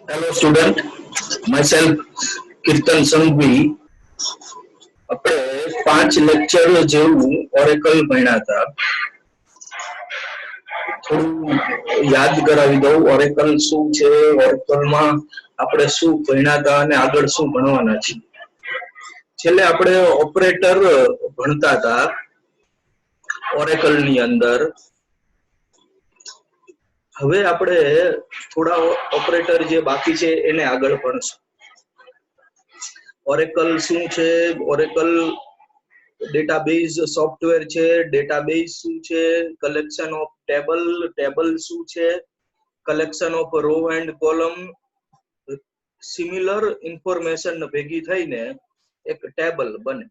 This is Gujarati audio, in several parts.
Hello student, myself Kirtan Sanghvi. આપણે 5 લેક્ચર જેવું ઓરેકલ ભણ્યા હતા. થોડું યાદ કરાવી દઉં ઓરેકલ શું છે, ઓરેકલમાં આપણે શું ભણ્યા હતા અને આગળ શું ભણવાના છે. છેલ્લે આપણે ઓપરેટર ભણતા હતા ઓરેકલની અંદર. હવે આપણે થોડા ઓપરેટર જે બાકી છે એને આગળ ભણશું. ઓરેકલ શું છે? ઓરેકલ ડેટાબેઝ સોફ્ટવેર છે. ડેટાબેઝ શું છે? કલેક્શન ઓફ ટેબલ શું છે? Collection of raw and column, similar information ભેગી થઈને એક ટેબલ બને.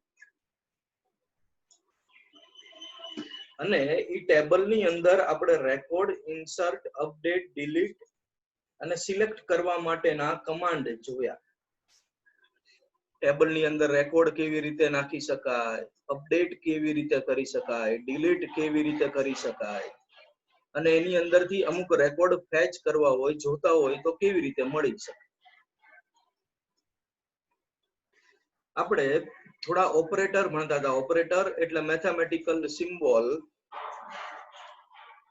અને એ ટેબલની અંદર આપણે રેકોર્ડ, ઇન્સર્ટ, અપડેટ, ડિલીટ અને સિલેક્ટ કરવા માટેના કમાન્ડ જોયા. ટેબલની અંદર રેકોર્ડ કેવી રીતે નાખી શકાય, અપડેટ કેવી રીતે કરી શકાય, ડિલીટ કેવી રીતે કરી શકાય, અને એની અંદરથી અમુક રેકોર્ડ ફેચ કરવા હોય, જોતા હોય તો કેવી રીતે મળી શકે. આપણે થોડા ઓપરેટર ભણતા હતા. ઓપરેટર એટલે મેથેમેટિકલ સિમ્બોલ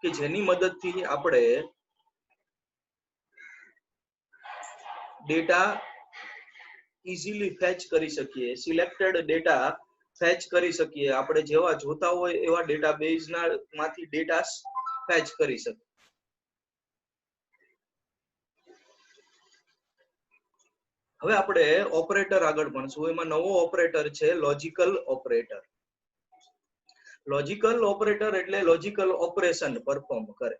કે જેની મદદથી આપણે ડેટા ઇઝીલી ફેચ કરી શકીએ, સિલેક્ટેડ ડેટા ફેચ કરી શકીએ. આપણે જેવા જોતા હોય એવા ડેટાબેઝના માંથી ડેટા ફેચ કરી શકીએ. હવે આપણે ઓપરેટર આગળ ભણશું. એમાં નવો ઓપરેટર છે લોજિકલ ઓપરેટર. લોજિકલ ઓપરેટર એટલે લોજિકલ ઓપરેશન પરફોર્મ કરે,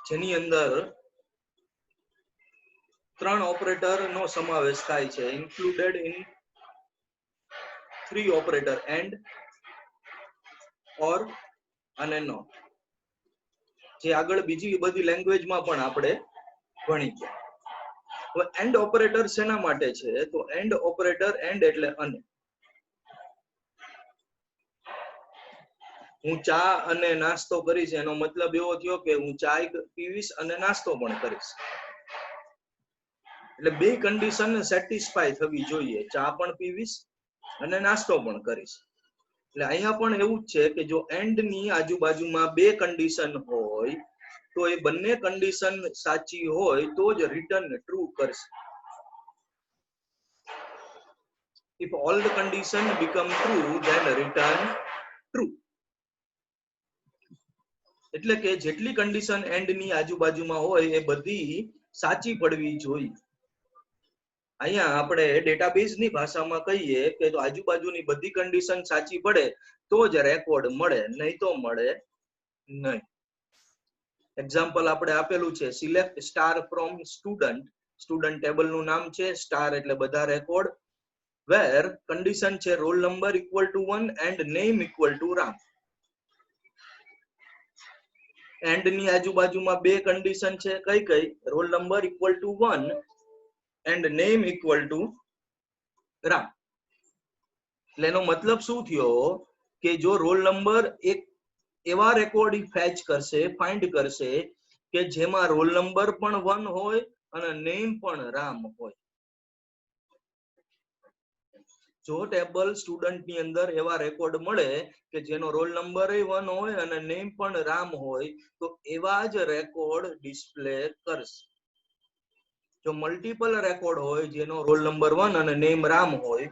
જેની અંદર 3 ઓપરેટર નો સમાવેશ થાય છે. ઇન્ક્લુડેડ ઇન 3 ઓપરેટર: એન્ડ, ઓર અને નોટ. જે આગળ બીજી બધી લેંગ્વેજમાં પણ આપણે ભણી ગયા. હવે એન્ડ ઓપરેટર શેના માટે છે? તો એન્ડ ઓપરેટર, એન્ડ એટલે અને. હું ચા અને નાસ્તો કરીશ એનો મતલબ એવો થયો કે હું ચા પીવીશ અને નાસ્તો પણ કરીશ. એટલે બે કન્ડિશન સેટિસ્ફાય થવી જોઈએ. ચા પણ પીવીશ અને નાસ્તો પણ કરીશ. એટલે અહીંયા પણ એવું જ છે કે જો એન્ડ ની આજુબાજુમાં બે કન્ડિશન હોય તો એ બંને કન્ડિશન સાચી હોય તો જ રિટર્ન ટ્રુ કરશે. If all the condition become true, then return true. એટલે કે જેટલી કન્ડિશન એન્ડ ની આજુબાજુમાં હોય એ બધી સાચી પડવી જોઈએ. અહીંયા આપણે ડેટાબેઝ ની ભાષામાં કહીએ કે જો આજુબાજુની બધી કન્ડિશન સાચી પડે તો જ રેકોર્ડ મળે, નહીં તો મળે નહીં. એક્ઝામ્પલ આપણે આપેલું છે, select star from student. Student table નું નામ છે, સ્ટાર એટલે બધા રેકોર્ડ, વેર કન્ડિશન છે role number equal to 1 and name equal to Ram. And ની આજુબાજુમાં બે કન્ડિશન છે. કઈ કઈ? Role number equal to 1 and name equal to Ram. એટલે એનો મતલબ શું થયો કે જો રોલ નંબર એક એવા રેકોર્ડ ફેચ કરશે, ફાઇન્ડ કરશે કે જેમાં રોલ નંબર પણ 1 હોય અને નેમ પણ રામ હોય. જો ટેબલ સ્ટુડન્ટ ની અંદર એવા રેકોર્ડ મળે કે જેનો રોલ નંબર 1 હોય અને નેમ પણ રામ હોય તો એવા જ રેકોર્ડ ડિસ્પ્લે કરશે. જો મલ્ટિપલ રેકોર્ડ હોય જેનો રોલ નંબર 1 અને નેમ રામ હોય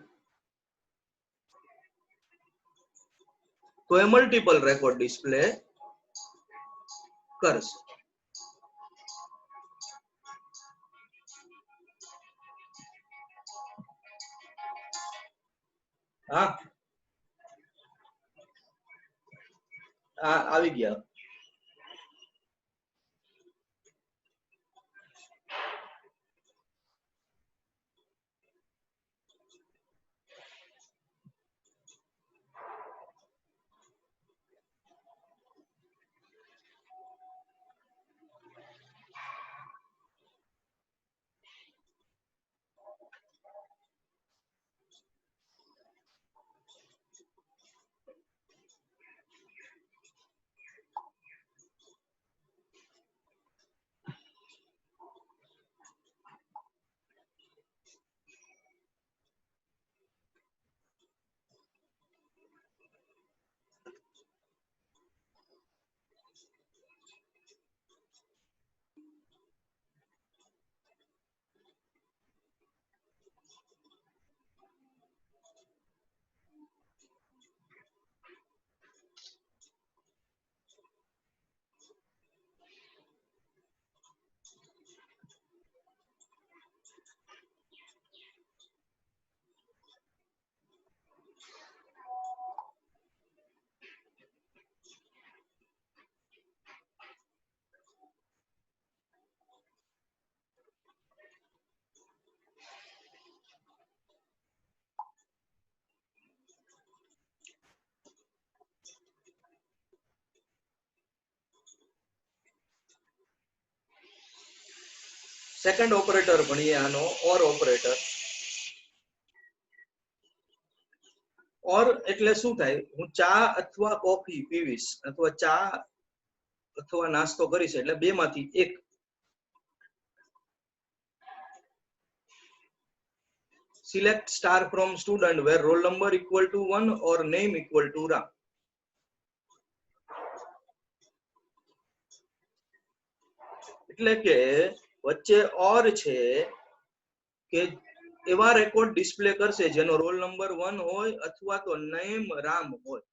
તો એ મલ્ટિપલ રેકોર્ડ ડિસ્પ્લે કરશે. હા, આવી ગયા. સેકન્ડ ઓપરેટર ભણીએ આનો ઓર ઓપરેટર. ઓર એટલે શું થાય, હું ચા અથવા કોફી પીવીશ અથવા ચા અથવા નાસ્તો કરીશ એટલે બે માંથી એક. Select star from student where roll number equal to 1 or name equal to Ram. એટલે કે વચ્ચે ઓર છે કે એવા રેકોર્ડ ડિસ્પ્લે કરશે જેનો રોલ નંબર 1 હોય અથવા તો નેમ રામ હોય.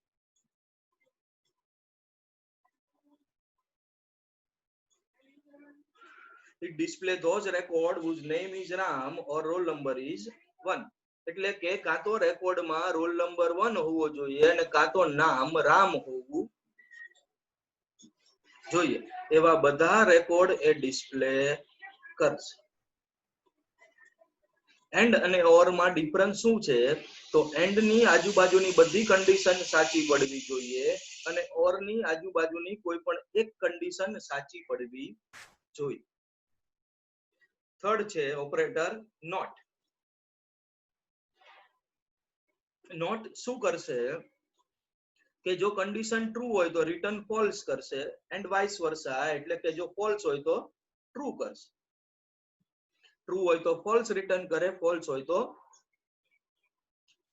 It display those record whose name is Ram or roll number is 1. એટલે કે કાં તો રેકોર્ડમાં રોલ નંબર 1 હોવો જોઈએ અને કાં તો નામ રામ હોવું જોઈએ. એવા બધા રેકોર્ડ એ ડિસ્પ્લે કરશે. એન્ડ અને ઓર માં ડિફરન્સ શું છે, તો એન્ડ ની આજુબાજુની બધી કન્ડિશન સાચી પડવી જોઈએ અને ઓર ની આજુબાજુની કોઈ પણ એક કન્ડિશન સાચી પડવી જોઈએ. થર્ડ છે ઓપરેટર નોટ. નોટ શું કરશે કે જો કન્ડિશન ટ્રુ હોય તો રિટર્ન ફોલ્સ કરશે એન્ડ વાઇસ વર્સા. એટલે કે જો ફોલ્સ હોય તો ટ્રુ કરશે, ટ્રુ હોય તો ફોલ્સ રિટર્ન કરે, ફોલ્સ હોય તો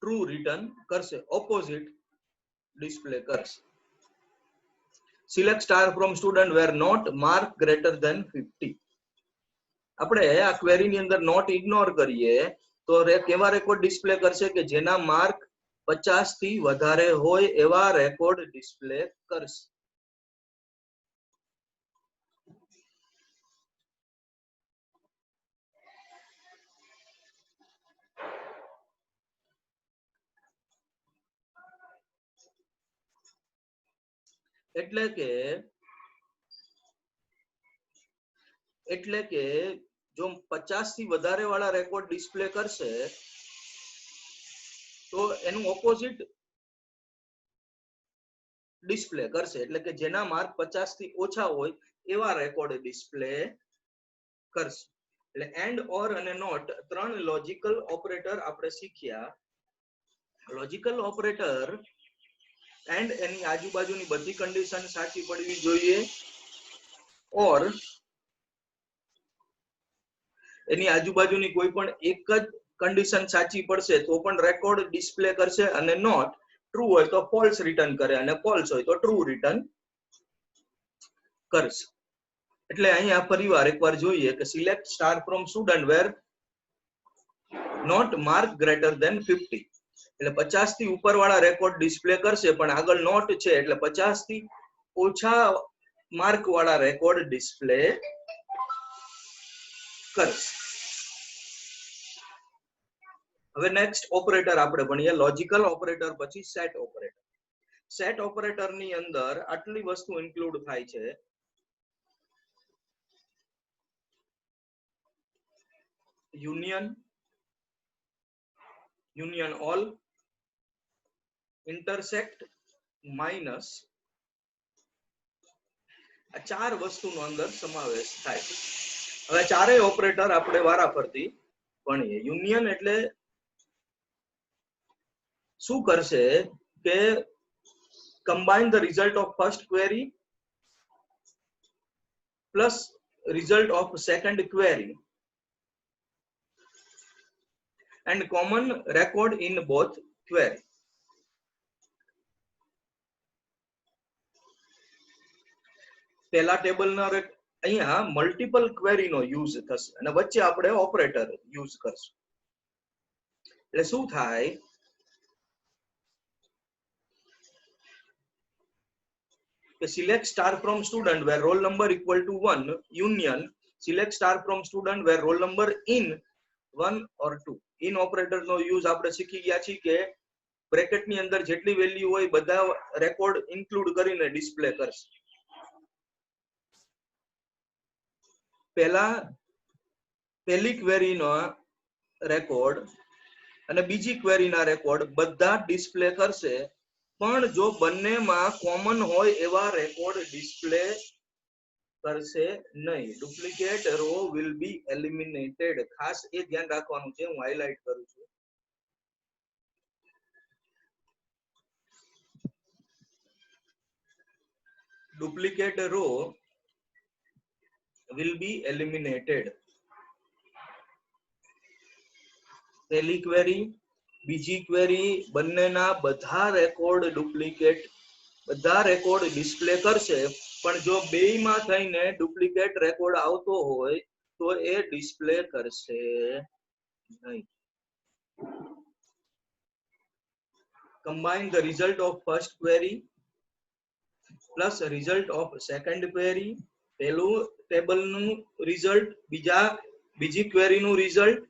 ટ્રુ રિટર્ન કરશે, ઓપોઝિટ ડિસ્પ્લે કરશે. Select star from student where not mark greater than 50. આપણે આ ક્વેરી ની અંદર નોટ ઇગ્નોર કરીએ તો કેવા રેકોર્ડ ડિસ્પ્લે કરશે કે જેના માર્ક 50 થી વધારે હોય એવા રેકોર્ડ ડિસ્પ્લે કરશે. એટલે કે જો 50 થી વધારે વાળા રેકોર્ડ ડિસ્પ્લે કરશે તો એનું ઓપોઝિટ ડિસ્પ્લે કરશે. એટલે કે જેના માર્ક 50 થી ઓછા હોય એવા રેકોર્ડ ડિસ્પ્લે કરશે. એટલે એન્ડ ઓર અને નોટ ત્રણ લોજિકલ ઓપરેટર આપણે શીખ્યા. લોજિકલ ઓપરેટર એન્ડ એની આજુબાજુની બધી કન્ડિશન સાચી પડવી જોઈએ, ઓર એની આજુબાજુની કોઈ પણ એક જ કન્ડિશન સાચી પડશે તો પણ રેકોર્ડ ડિસ્પ્લે કરશે, અને નોટ ટ્રુ હોય તો ફોલ્સ રિટર્ન કરે અને ફોલ્સ હોય તો ટ્રુ રિટર્ન કરશે. એટલે અહીંયા ફરીવાર એકવાર જોઈએ કે select star from student where not mark greater than 50. એટલે 50 થી ઉપર વાળા રેકોર્ડ ડિસ્પ્લે કરશે પણ આગળ નોટ છે એટલે 50 થી ઓછા માર્ક વાળા રેકોર્ડ ડિસ્પ્લે કરશે. હવે નેક્સ્ટ ઓપરેટર આપણે ભણીએ લોજિકલ ઓપરેટર, પછી સેટ ઓપરેટર. સેટ ઓપરેટર ની અંદર આટલી વસ્તુ ઇન્ક્લુડ થાય છે. Union, union all, intersect, minus. આ ચાર વસ્તુનો અંદર સમાવેશ થાય છે. હવે ચારેય ઓપરેટર આપણે વારાફરતી ભણીએ. યુનિયન એટલે શું કરશે કે combine the result of first query plus result of second query and common record in both query. પહેલા ટેબલના અહીંયા મલ્ટિપલ ક્વેરી નો યુઝ થશે અને વચ્ચે આપણે ઓપરેટર યુઝ કરશું. એટલે શું થાય કે select star from student where roll number equal to 1 union select star from student where roll number in 1 or 2. In operator નો યુઝ આપણે શીખી ગયા છીએ કે બ્રેકેટ ની અંદર જેટલી વેલ્યુ હોય બધા રેકોર્ડ ઇન્ક્લુડ કરીને ડિસ્પ્લે કરશે. પહેલી ક્વેરીનો રેકોર્ડ અને બીજી ક્વેરીના રેકોર્ડ બધા ડિસ્પ્લે કરશે, પણ જો બંનેમાં કોમન હોય એવા રેકોર્ડ ડિસ્પ્લે કરશે નહીં. Duplicate row will be eliminated. ખાસ એ ધ્યાન રાખવાનું છે, હું હાઇલાઇટ કરું છું. Duplicate row will be eliminated. પહેલી ક્વેરી, બીજી ક્વેરી, બંનેના બધા રેકોર્ડ ડુપ્લિકેટ, બધા રેકોર્ડ ડિસ્પ્લે કરશે, પણ જો બેયમાં થઈને ડુપ્લિકેટ રેકોર્ડ આવતો હોય તો એ ડિસ્પ્લે કરશે નહીં. Combine the result of first query plus result of second query. પહેલું ટેબલનું રિઝલ્ટ, બીજી ક્વેરીનું રિઝલ્ટ.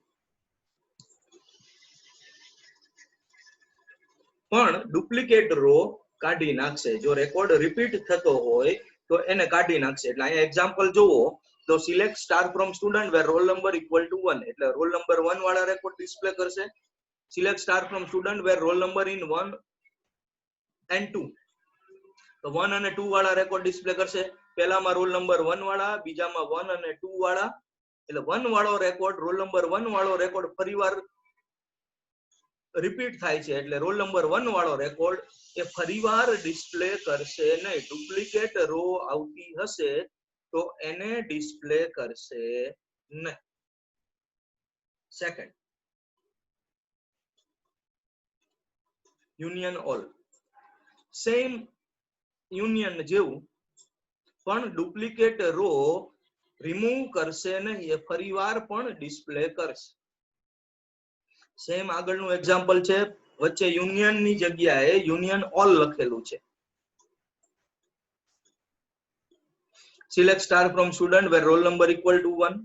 પણ ડુપ્લિકેટ રો કાઢી નાખશે. જો રેકોર્ડ રિપીટ થતો હોય તો એને કાઢી નાખશે. એટલે અહીંયા એક્ઝામ્પલ જોવો તો select star from student where roll number equal to 1, એટલે રોલ નંબર 1 વાળા રેકોર્ડ ડિસ્પ્લે કરશે. Select star from student where roll number in 1 and 2, તો 1 અને 2 વાળા રેકોર્ડ ડિસ્પ્લે કરશે. પહેલામાં રોલ નંબર 1 વાળા, બીજામાં 1 અને 2 વાળા. એટલે 1 વાળો રેકોર્ડ, રોલ નંબર 1 વાળો રેકોર્ડ ફરીવાર રિપીટ થાય છે, એટલે રોલ નંબર 1 વાળો રેકોર્ડ એ ફરીવાર ડિસ્પ્લે કરશે નહીં. ડુપ્લિકેટ રો આવતી હશે તો એને ડિસ્પ્લે કરશે નહીં. Second, union all. Same union જેવું, પણ ડુપ્લિકેટ રો રિમૂવ કરશે નહીં, એ ફરીવાર પણ ડિસ્પ્લે કરશે. સેમ આગળનું એક્ઝામ્પલ છે, વચ્ચે યુનિયન ની જગ્યાએ યુનિયન ઓલ લખેલું છે. Select star from student where roll number equal to 1,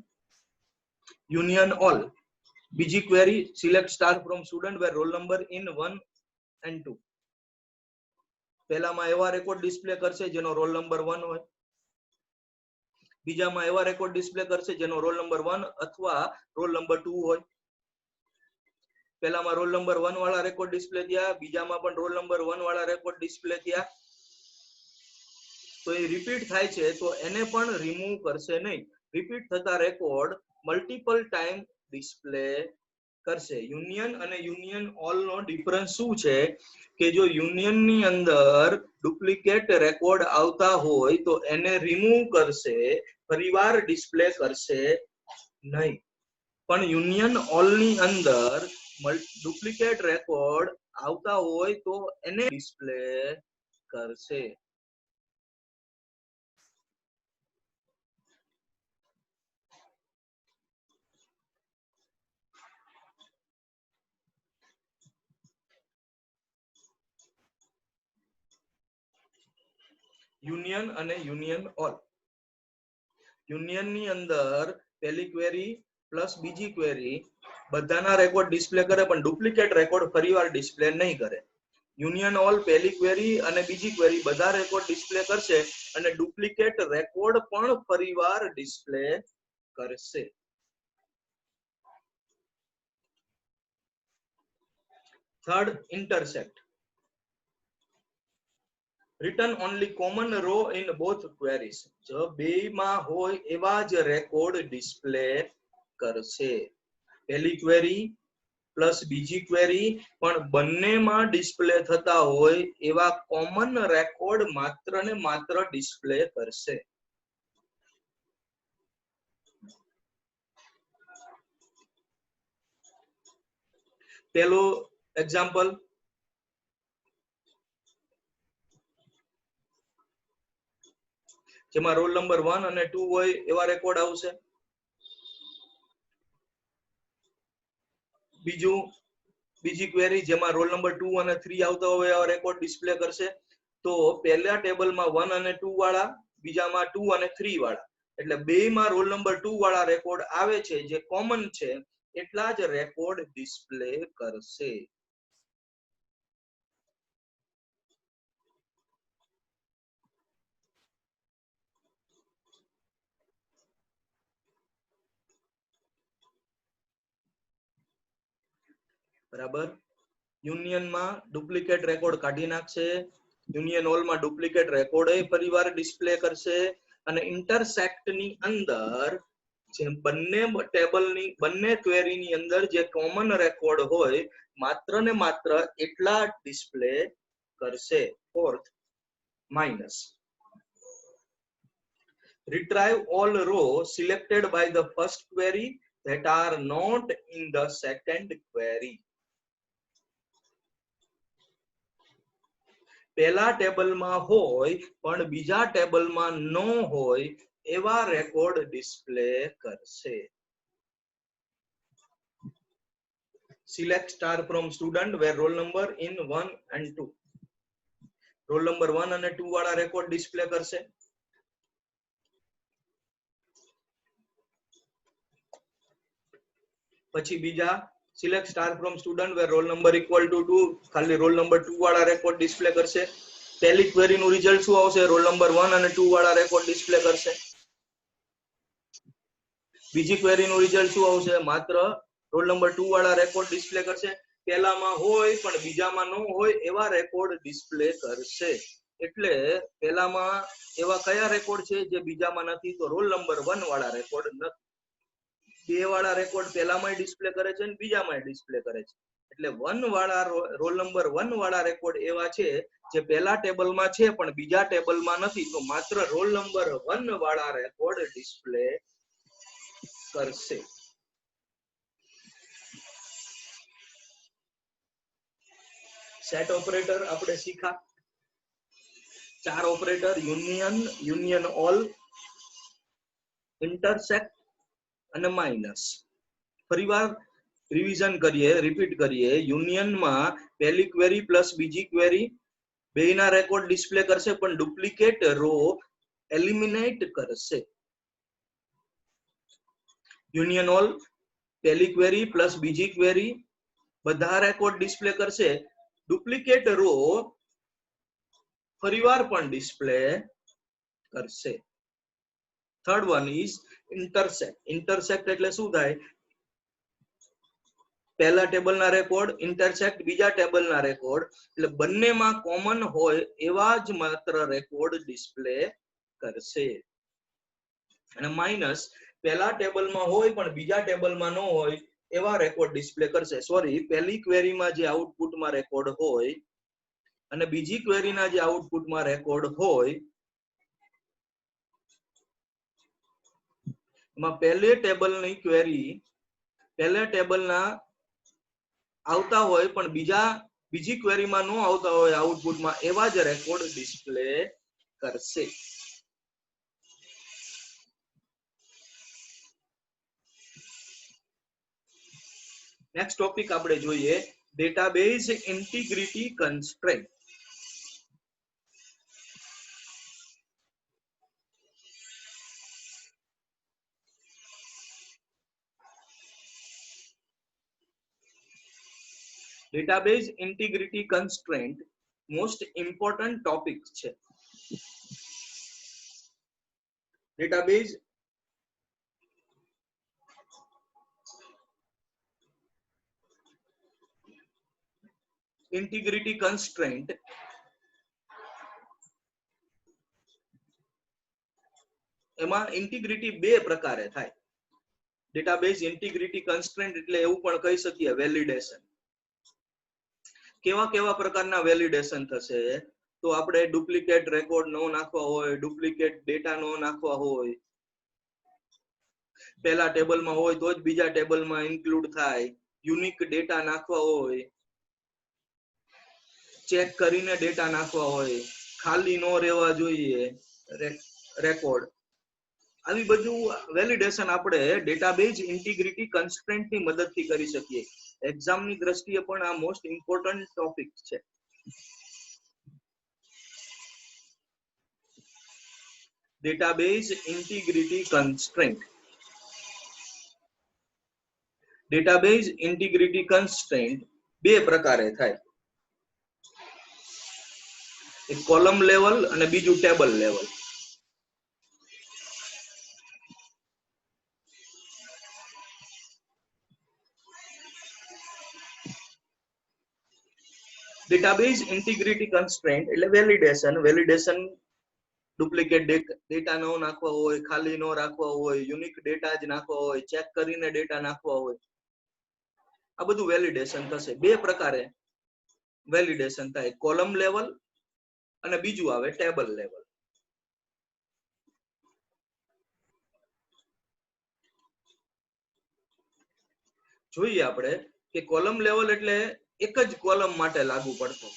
union all. બીજી query, select star from student where roll number in 1 and 2. પહેલામાં એવા રેકોર્ડ ડિસ્પ્લે કરશે જેનો રોલ નંબર 1 હોય, બીજામાં એવા રેકોર્ડ ડિસ્પ્લે કરશે જેનો રોલ નંબર 1 અથવા રોલ નંબર 2 હોય. પહેલામાં રોલ નંબર 1 વાળા રેકોર્ડ ડિસ્પ્લે થયા, બીજામાં પણ રોલ નંબર 1 વાળા રેકોર્ડ ડિસ્પ્લે થયા. તો એ રિપીટ થાય છે તો એને પણ રિમૂવ કરશે નહીં. રિપીટ થતા રેકોર્ડ મલ્ટિપલ ટાઈમ ડિસ્પ્લે કરશે. યુનિયન અને યુનિયન ઓલ નો ડિફરન્સ શું છે કે જો યુનિયન ની અંદર ડુપ્લિકેટ રેકોર્ડ આવતા હોય તો એને રિમૂવ કરશે, ફરીવાર ડિસ્પ્લે કરશે નહીં. પણ યુનિયન ઓલ ની અંદર ડુપ્લિકેટ રેકોર્ડ આવતા હોય તો એને ડિસ્પ્લે કરશે. યુનિયન અને યુનિયન ઓલ. યુનિયન ની અંદર પહેલી ક્વેરી પ્લસ બીજી ક્વેરી બધાના રેકોર્ડ ડિસ્પ્લે કરે, પણ ડુપ્લિકેટ રેકોર્ડ ફરીવાર ડિસ્પ્લે નહીં કરે. યુનિયન ઓલ પહેલી ક્વેરી અને બીજી ક્વેરી બધા રેકોર્ડ ડિસ્પ્લે કરશે અને ડુપ્લિકેટ રેકોર્ડ પણ ફરીવાર ડિસ્પ્લે કરશે. Third, intersect. Return only common row in both queries. જો બેયમાં હોય એવા જ રેકોર્ડ ડિસ્પ્લે કરશે. પહેલી ક્વેરી પ્લસ બીજી ક્વેરી પણ બંનેમાં ડિસ્પ્લે થતા હોય એવા કોમન રેકોર્ડ માત્ર ને માત્ર ડિસ્પ્લે કરશે. પેલું એક્ઝામ્પલ, જેમાં રોલ નંબર 1 અને 2 હોય એવા રેકોર્ડ આવશે. બીજી ક્વેરી જેમાં રોલ નંબર 2 અને 3 આવતા હોય એવા રેકોર્ડ ડિસ્પ્લે કરશે. તો પહેલા ટેબલમાં 1 અને 2 વાળા, બીજામાં 2 અને 3 વાળા, એટલે બેયમાં રોલ નંબર 2 વાળા રેકોર્ડ આવે છે જે કોમન છે એટલા જ રેકોર્ડ ડિસ્પ્લે કરશે. બરાબર. યુનિયનમાં ડુપ્લિકેટ રેકોર્ડ કાઢી નાખશે, યુનિયન ઓલમાં ડુપ્લિકેટ રેકોર્ડ ફરીવાર ડિસ્પ્લે કરશે, અને ઇન્ટરસેક્ટ ની અંદર જે બંને ક્વેરી ની અંદર જે કોમન રેકોર્ડ હોય માત્ર ને માત્ર એટલા ડિસ્પ્લે કરશે. Fourth, minus. Retrieve all rows selected by the first query that are not in the second query. પહેલા ટેબલમાં હોય પણ બીજા ટેબલમાં ન હોય એવા રેકોર્ડ ડિસ્પ્લે કરશે. Select star from student where roll number in 1 and 2. Roll number 1 અને 2 વાળા રેકોર્ડ ડિસ્પ્લે કરશે. પછી બીજા select star from student where roll number equal to 2 ખાલી રોલ નંબર 2 વાળા રેકોર્ડ ડિસ્પ્લે કરશે. પહેલી ક્વેરી નું રિઝલ્ટ શું આવશે? રોલ નંબર 1 અને 2 વાળા રેકોર્ડ ડિસ્પ્લે કરશે. બીજી ક્વેરી નું રિઝલ્ટ શું આવશે? માત્ર રોલ નંબર 2 વાળા રેકોર્ડ ડિસ્પ્લે કરશે. પહેલામાં હોય પણ બીજામાં ન હોય એવા રેકોર્ડ ડિસ્પ્લે કરશે. એટલે પહેલામાં એવા કયા રેકોર્ડ છે જે બીજામાં નથી? તો રોલ નંબર 1 વાળા રેકોર્ડ નથી. બે વાળા રેકોર્ડ પહેલામાં ડિસ્પ્લે કરે છે અને બીજામાં ડિસ્પ્લે કરે છે. એટલે રોલ નંબર 1 વાળા રેકોર્ડ એવા છે જે પહેલા ટેબલમાં છે પણ બીજા ટેબલમાં નથી. તો માત્ર રોલ નંબર 1 વાળા રેકોર્ડ ડિસ્પ્લે કરશે. સેટ ઓપરેટર આપણે શીખા. 4 operator: union, union all, intersect અને માઇનસ. ફરીવાર રિવિઝન કરીએ, રિપીટ કરીએ. યુનિયનમાં પહેલી ક્વેરી પ્લસ બીજી ક્વેરી બેયના રેકોર્ડ ડિસ્પ્લે કરશે પણ ડુપ્લિકેટ રો એલિમિનેટ કરશે. યુનિયન ઓલ પહેલી ક્વેરી પ્લસ બીજી ક્વેરી બધા રેકોર્ડ ડિસ્પ્લે કરશે, ડુપ્લિકેટ રો ફરીવાર પણ ડિસ્પ્લે કરશે. Third one is intersect. Intersect એટલે શું થાય? પહેલા ટેબલના રેકોર્ડ ઇન્ટરસેક્ટ બીજા ટેબલના રેકોર્ડ, એટલે બંનેમાં કોમન હોય એવા જ માત્ર રેકોર્ડ ડિસ્પ્લે કરશે. અને માઇનસ પહેલા ટેબલમાં હોય પણ બીજા ટેબલમાં ન હોય એવા રેકોર્ડ ડિસ્પ્લે કરશે. સોરી, પહેલી ક્વેરીમાં જે આઉટપુટમાં રેકોર્ડ હોય અને બીજી ક્વેરીના જે આઉટપુટમાં રેકોર્ડ હોય એમાં પહેલે ટેબલની ક્વેરી પહેલા ટેબલના આવતા હોય પણ બીજી ક્વેરીમાં ન આવતા હોય આઉટપુટમાં એવા જ રેકોર્ડ ડિસ્પ્લે કરશે. નેક્સ્ટ ટોપિક આપણે જોઈએ, database integrity constraint. Database integrity constraint most important topic છે. ડેટાબેઝ ઇન્ટિગ્રિટી કન્સ્ટ્રેન્ટ એમાં ઇન્ટિગ્રિટી બે પ્રકારે થાય. ડેટાબેઝ ઇન્ટિગ્રિટી કન્સ્ટ્રેન્ટ એટલે એવું પણ કહી શકીએ વેલિડેશન. કેવા કેવા પ્રકારના વેલિડેશન થશે? તો આપણે ડુપ્લિકેટ રેકોર્ડ નો નાખવા હોય, ડુપ્લિકેટ ડેટા નો નાખવા હોય, પહેલા ટેબલમાં હોય તો જ બીજા ટેબલમાં ઇન્ક્લુડ થાય, યુનિક ડેટા નાખવા હોય, ચેક કરીને ડેટા નાખવા હોય, ખાલી નો રહેવા જોઈએ રેકોર્ડ. આવી બધું વેલિડેશન આપણે ડેટાબેઝ ઇન્ટિગ્રિટી કન્સ્ટ્રેન્ટની મદદથી કરી શકીએ. એક્ઝામની દ્રષ્ટિએ પણ આ મોસ્ટ ઇમ્પોર્ટન્ટ ટોપિક છે. Database integrity constraint. Database integrity constraint બે પ્રકારે થાય, એક કોલમ લેવલ અને બીજું table level. Database integrity constraint એટલે વેલિડેશન ડુપ્લિકેટ ડેટા ન નાખવા હોય, ખાલી ન રાખવા હોય, યુનિક ડેટા જ નાખવા હોય, ચેક કરીને ડેટા નાખવા હોય, આ બધું વેલિડેશન થશે. બે પ્રકારે વેલિડેશન થાય, કોલમ લેવલ અને બીજું આવે ટેબલ લેવલ. જોઈએ આપણે કે કોલમ લેવલ એટલે એક જ કોલમ માટે લાગુ પડતો,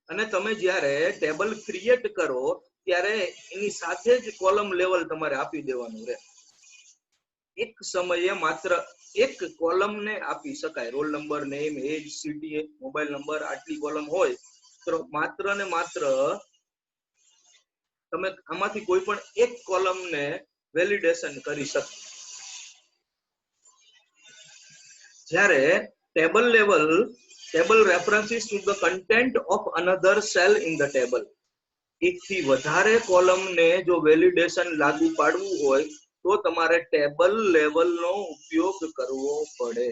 અને તમે જ્યારે ટેબલ ક્રિએટ કરો ત્યારે એની સાથે જ કોલમ લેવલ તમારે આપી દેવાનું રહે. એક સમયે માત્ર એક કોલમ ને આપી શકાય. રોલ નંબર, નેમ, એજ, સિટી, મોબાઈલ નંબર, આટલી કોલમ હોય તો માત્ર ને માત્ર તમે આમાંથી કોઈ પણ એક કોલમ ને વેલિડેશન કરી શકો. જ્યારે table level, table references to the content of another cell in the table. એકથી વધારે કોલમ ને જો વેલિડેશન લાગુ પાડવું હોય તો તમારે ટેબલ લેવલ નો ઉપયોગ કરવો પડે.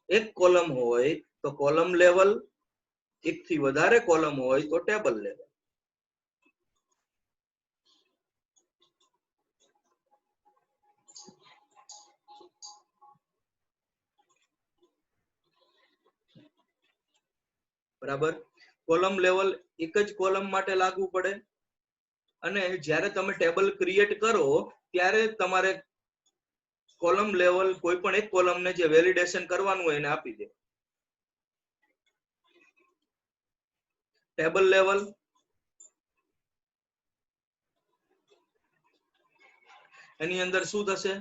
એક કોલમ હોય તો કોલમ લેવલ, એકથી વધારે કોલમ હોય તો ટેબલ લેવલ. બરાબર. કોલમ લેવલ એક જ કોલમ માટે લાગુ પડે, અને જ્યારે તમે ટેબલ ક્રિએટ કરો ત્યારે તમારે કોલમ લેવલ કોઈ પણ એક કોલમ ને જે વેલિડેશન કરવાનું હોય એને આપી દે. ટેબલ લેવલ એની અંદર શું થશે?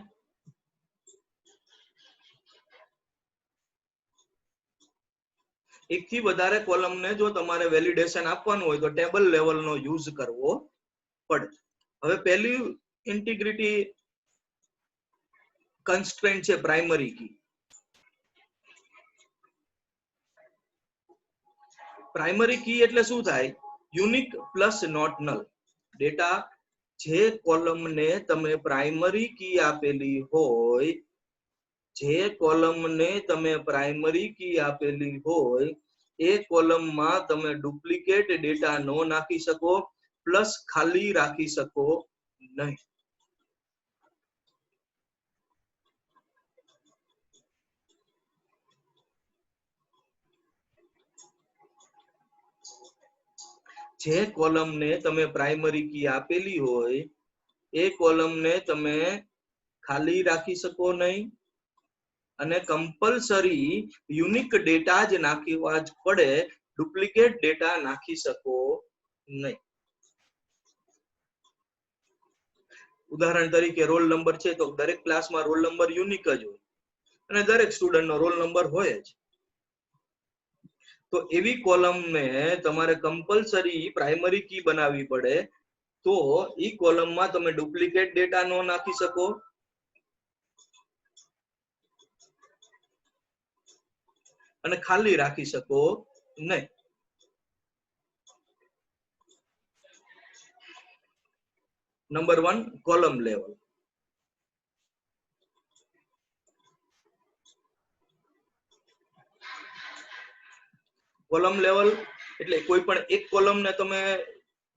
એકથી વધારે કોલમ ને જો તમારે વેલિડેશન આપવાનું હોય તો ટેબલ લેવલ નો યુઝ કરવો પડે. હવે પહેલી ઇન્ટિગ્રિટી કન્સ્ટ્રેન્ટ છે પ્રાઇમરી કી. પ્રાઇમરી કી એટલે શું થાય? Unique plus not null. Data જે કોલમ ને તમે પ્રાઇમરી કી આપેલી હોય, જે કોલમ ને તમે પ્રાઇમરી કી આપેલી હોય એ કોલમમાં તમે ડુપ્લિકેટ ડેટા નો નાખી શકો, પ્લસ ખાલી રાખી શકો નહીં. જે કોલમ ને તમે પ્રાઇમરી કી આપેલી હોય એ કોલમ ને તમે ખાલી રાખી શકો નહીં, અને કમ્પલસરી યુનિક ડેટા જ નાખવા જ પડે, ડુપ્લિકેટ ડેટા નાખી શકો નહીં. ઉદાહરણ તરીકે રોલ નંબર છે તો દરેક ક્લાસમાં રોલ નંબર યુનિક જ હોય અને દરેક સ્ટુડન્ટનો રોલ નંબર હોય જ. તો એવી કોલમ ને તમારે કમ્પલસરી પ્રાઇમરી કી બનાવવી પડે, તો ઈ કોલમમાં તમે ડુપ્લિકેટ ડેટા નો નાખી શકો, અને ખાલી રાખી શકો નહીં. Number 1 column level. Column level એટલે કોઈ પણ એક કોલમ ને તમે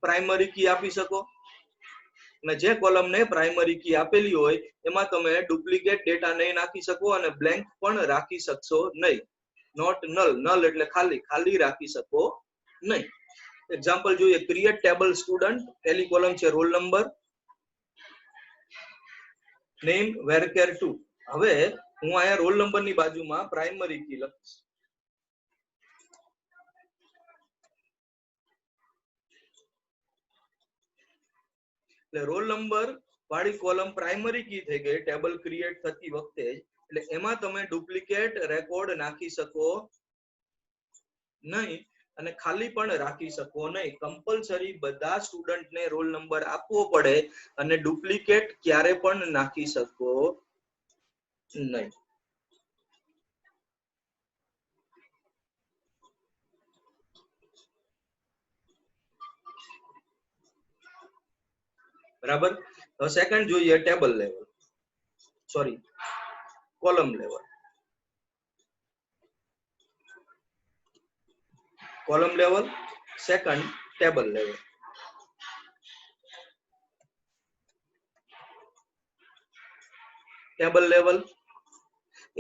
પ્રાઇમરી કી આપી શકો, અને જે કોલમ ને પ્રાઇમરી કી આપેલી હોય એમાં તમે ડુપ્લિકેટ ડેટા નહીં નાખી શકો અને બ્લેન્ક પણ રાખી શકશો નહીં. Not null. નલ એટલે ખાલી, ખાલી રાખી શકો નહીં. એક્ઝામ્પલ જોઈએ. Create table student. પહેલી કોલમ છે રોલ નંબર, નેમ, વેરકેર 2. હવે હું અહીંયા રોલ નંબર ની બાજુમાં પ્રાઇમરી કી લખીશ. એટલે રોલ નંબર વાળી કોલમ પ્રાઇમરી કી થઈ ગઈ ટેબલ ક્રિએટ થતી વખતે જ. એટલે એમાં તમે ડુપ્લિકેટ રેકોર્ડ નાખી શકો નહીં અને ખાલી પણ રાખી શકો નહીં. કમ્પલસરી બધા સ્ટુડન્ટને રોલ નંબર આપવો પડે અને ડુપ્લિકેટ ક્યારે પણ નાખી શકો નહીં. બરાબર. હવે સેકન્ડ જોઈએ table level, sorry column level. Column level, second table level. Table level,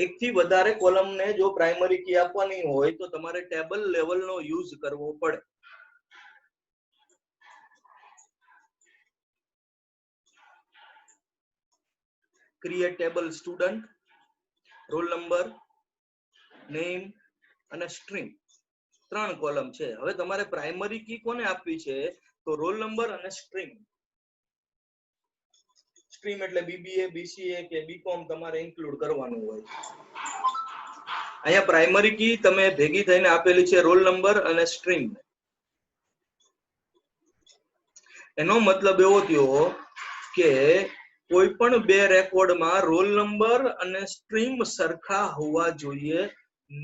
એકથી વધારે કોલમને જો પ્રાઇમરી કી આપવાની હોય તો તમારે ટેબલ લેવલનો યુઝ કરવો પડે. Create table student, roll number, name અને સ્ટ્રીમ, 3 કોલમ છે. હવે તમારે પ્રાઇમરી કી કોને આપવી છે? તો રોલ નંબર અને સ્ટ્રીમ. સ્ટ્રીમ એટલે બીબીએ, બીસીએ કે બીકોમ તમારે ઇન્ક્લુડ કરવાનું હોય. અહીંયા પ્રાઇમરી કી તમે ભેગી થઈને આપેલી છે રોલ નંબર અને સ્ટ્રીમ. એનો મતલબ એવો થયો કે કોઈ પણ બે રેકોર્ડમાં રોલ નંબર અને સ્ટ્રીમ સરખા હોવા જોઈએ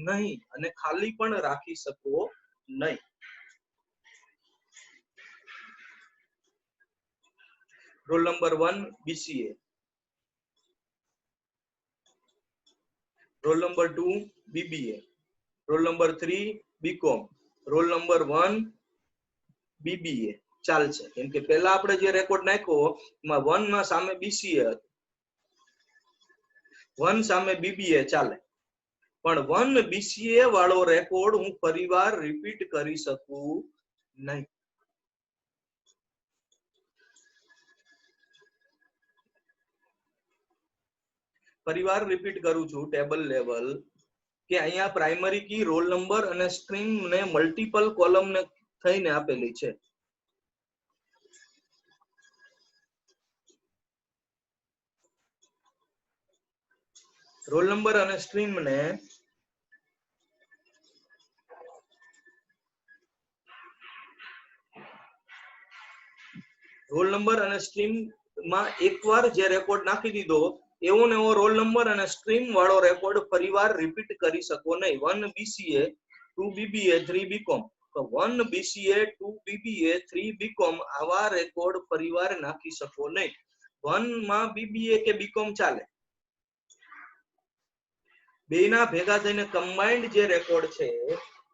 નહીં, અને ખાલી પણ રાખી શકો નહીં. Roll number 1 BCA, roll number 2 BBA, roll number 3 BCom, roll number 1 BBA ચાલશે. કેમ કે પહેલા આપણે જે રેકોર્ડ નાખ્યો એમાં 1 ના સામે બીસીએ હતું, 1 સામે બીબીએ ચાલે, પણ 1 બીસીએ વાળો રેકોર્ડ હું ફરીવાર રિપીટ કરી શકું નહીં. ફરીવાર રિપીટ કરું છું ટેબલ લેવલ, કે અહીંયા પ્રાઇમરી કી રોલ નંબર અને સ્ટ્રીમ ને મલ્ટીપલ કોલમ ને થઈને આપેલી છે. રોલ નંબર અને સ્ટ્રીમ ને રોલ નંબર અને સ્ટ્રીમ માં એકવાર જે રેકોર્ડ નાખી દીધો એવો ને એવો રોલ નંબર અને સ્ટ્રીમ વાળો રેકોર્ડ ફરીવાર રિપીટ કરી શકો નહીં. 1 બીસીએ, 2 બીબીએ, 3 બીકોમ, તો 1 બીસીએ, 2 બીબીએ, 3 બીકોમ આવા રેકોર્ડ ફરીવાર નાખી શકો નહીં. 1 માં બીબીએ કે બીકોમ ચાલે, બેના ભેગા થઈને કમ્બાઇન્ડ જે રેકોર્ડ છે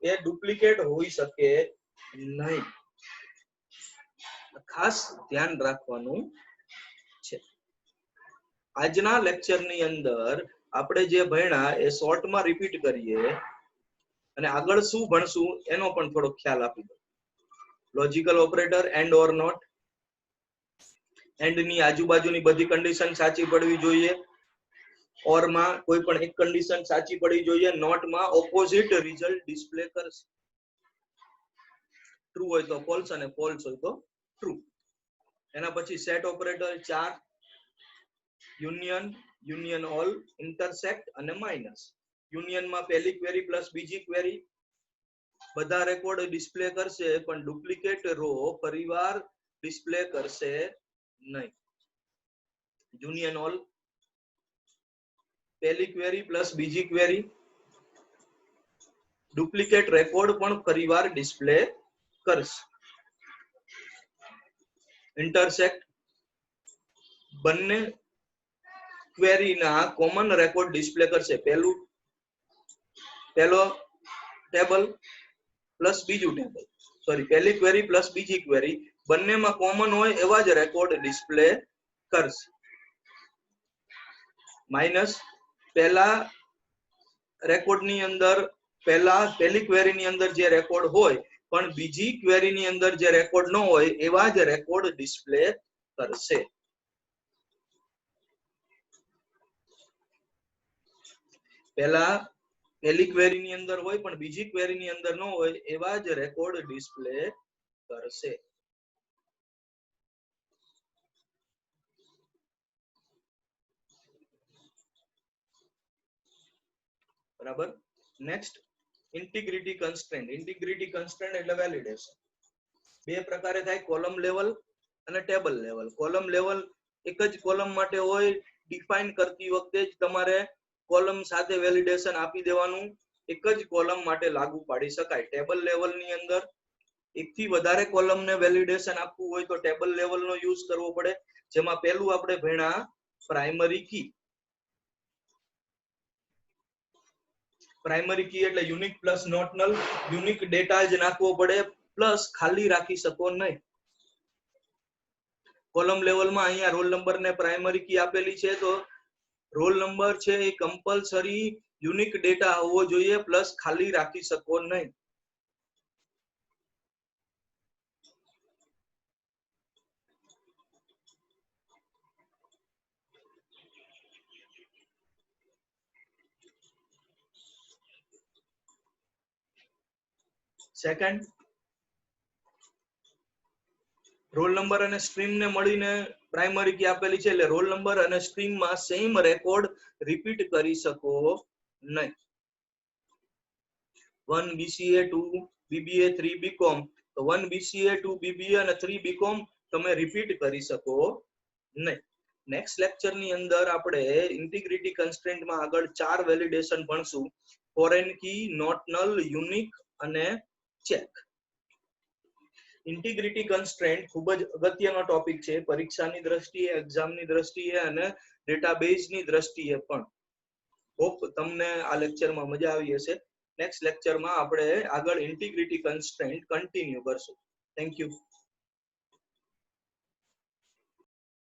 એ ડુપ્લિકેટ હોઈ શકે નહીં. ખાસ ધ્યાન રાખવાનું છે. આજના લેક્ચરની અંદર આપણે જે ભણ્યા એ શોર્ટમાં રિપીટ કરીએ અને આગળ શું ભણશું એનો પણ થોડો ખ્યાલ આપી દો. Logical operator, and or not, and ની આજુબાજુની બધી કન્ડિશન સાચી પડવી જોઈએ, ઓર માં કોઈ પણ એક કન્ડિશન સાચી પડવી જોઈએ, નોટ માં ઓપોઝિટ રિઝલ્ટ ડિસ્પ્લે કરશે. ટ્રુ હોય તો ફોલ્સ અને ફોલ્સ હોય તો ટ્રુ. એના પછી set operator 4, union, union all, intersect અને માઇનસ. યુનિયન માં પહેલી ક્વેરી પ્લસ બીજી ક્વેરી બધા રેકોર્ડ ડિસ્પ્લે કરશે, પણ ડુપ્લિકેટ રો ફરીવાર ડિસ્પ્લે કરશે નહીં. યુનિયન ઓલ, પહેલી ક્વેરી પ્લસ બીજી ક્વેરી ડુપ્લિકેટ રેકોર્ડ પણ ફરીવાર ડિસ્પ્લે કરશે. ઇન્ટરસેક્ટ, બંને ક્વેરીના કોમન રેકોર્ડ ડિસ્પ્લે કરશે. પહેલો ટેબલ પ્લસ બીજું ટેબલ, સોરી પહેલી ક્વેરી પ્લસ બીજી ક્વેરી બંનેમાં કોમન હોય એવા જ રેકોર્ડ ડિસ્પ્લે કરશે. માઇનસ, પહેલા રેકોર્ડની અંદર પહેલી ક્વેરીની અંદર જે રેકોર્ડ હોય પણ બીજી ક્વેરીની અંદર જે રેકોર્ડ ન હોય એવા જ રેકોર્ડ ડિસ્પ્લે કરશે. પહેલી ક્વેરીની અંદર હોય પણ બીજી ક્વેરીની અંદર ન હોય એવા જ રેકોર્ડ ડિસ્પ્લે કરશે. બરાબર. Next, integrity constraint. Integrity constraint એટલે વેલિડેશન. બે પ્રકારે થાય, કોલમ લેવલ અને ટેબલ લેવલ. કોલમ લેવલ એક જ કોલમ માટે હોય, ડિફાઇન કરતી વખતે જ તમારે કોલમ સાથે વેલિડેશન આપી દેવાનું, એક જ કોલમ માટે લાગુ પાડી શકાય. ટેબલ લેવલની અંદર એકથી વધારે કોલમને વેલિડેશન આપવું હોય તો ટેબલ લેવલનો યુઝ કરવો પડે, જેમાં પહેલું આપણે ભણ્યા પ્રાઇમરી કી. પ્રાઇમરી કી એટલે unique plus not null, unique data જ નાખવો પડે પ્લસ ખાલી રાખી શકો નહીં. કોલમ લેવલમાં અહીંયા રોલ નંબર ને પ્રાઇમરી કી આપેલી છે તો રોલ નંબર છે એ કમ્પલસરી યુનિક ડેટા હોવો જોઈએ પ્લસ ખાલી રાખી શકો નહીં. સેકન્ડ, રોલ નંબર અને સ્ટ્રીમ ને મળીને પ્રાઇમરી કી આપેલી છે એટલે રોલ નંબર અને સ્ટ્રીમ માં સેમ રેકોર્ડ રિપીટ કરી શકો નહીં. 1 BCA 2 BBA 3 BCom તો 1 BCA 2 BBA અને 3 BCom તમે રિપીટ કરી શકો નહીં. નેક્સ્ટ લેક્ચર ની અંદર આપણે ઇન્ટિગ્રિટી કન્સ્ટ્રેન્ટ માં આગળ 4 વેલિડેશન ભણશું: foreign key, not null, unique અને ચેક. ઇન્ટિગ્રિટી કન્સ્ટ્રેન્ટ ખૂબ જ અગત્યનો ટોપિક છે પરીક્ષાની દ્રષ્ટિએ, એક્ઝામની દ્રષ્ટિએ અને ડેટાબેઝની દ્રષ્ટિએ પણ. હોપ તમને આ લેક્ચરમાં મજા આવી હશે. નેક્સ્ટ લેક્ચરમાં આપણે આગળ ઇન્ટિગ્રિટી કન્સ્ટ્રેન્ટ કન્ટિન્યુ કરશું. Thank you.